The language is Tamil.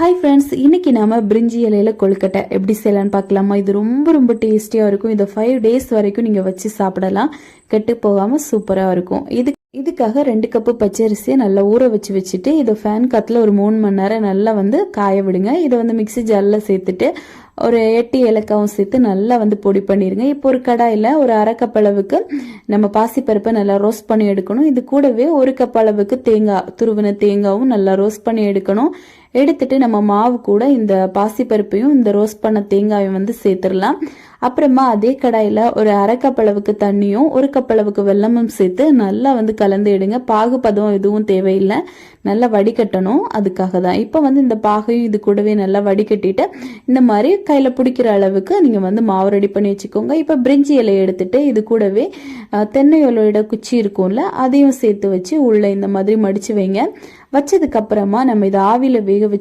ஹாய் ஃப்ரெண்ட்ஸ், இன்னைக்கு நாம பிரிஞ்சி இலையில கொழுக்கட்டை எப்படி செய்யலாம்னு பார்க்கலாமா. இது ரொம்ப ரொம்ப டேஸ்டியா இருக்கும். இதை 5 days வரைக்கும் நீங்க வச்சு சாப்பிடலாம். கெட்டு போகாம சூப்பரா இருக்கும். இதுக்காக 2 கப்பு பச்சரிசியை நல்லா ஊற வச்சுட்டு இதை ஃபேன் காத்துல ஒரு 3 மணி நேரம் நல்லா காய விடுங்க. இதை மிக்ஸி ஜார்ல சேர்த்துட்டு ஒரு 8 ஏலக்காவும் சேர்த்து நல்லா பொடி பண்ணிடுங்க. இப்போ ஒரு கடாயில் ஒரு 1/2 கப் அளவுக்கு நம்ம பாசிப்பருப்பை நல்லா ரோஸ்ட் பண்ணி எடுக்கணும். இது கூடவே 1 கப் அளவுக்கு துருவின தேங்காவும் நல்லா ரோஸ்ட் பண்ணி எடுக்கணும். எடுத்துட்டு நம்ம மாவு கூட இந்த பாசிப்பருப்பையும் இந்த ரோஸ்ட் பண்ண தேங்காயும் சேர்த்துடலாம். அப்புறமா அதே கடாயில ஒரு 1/2 கப் அளவுக்கு தண்ணியும் 1 கப் அளவுக்கு வெல்லமும் சேர்த்து நல்லா கலந்து எடுங்க. பாகுபதம் எதுவும் தேவையில்லை, நல்லா வடிகட்டணும். அதுக்காக தான் இப்போ இந்த பாகையும் இது கூடவே நல்லா வடிகட்டிட்டு இந்த மாதிரி கையில பிடிக்கிற அளவுக்கு நீங்க மாவு ரெடி பண்ணி வச்சுக்கோங்க. இப்போ பிரிஞ்சி இலையை எடுத்துட்டு இது கூடவே தென்னை இலையோட குச்சி இருக்கும்ல, அதையும் சேர்த்து வச்சு உள்ள இந்த மாதிரி மடிச்சு வைங்க. வச்சதுக்கு அப்புறமா நம்ம இதை ஆவியில வேக வச்சு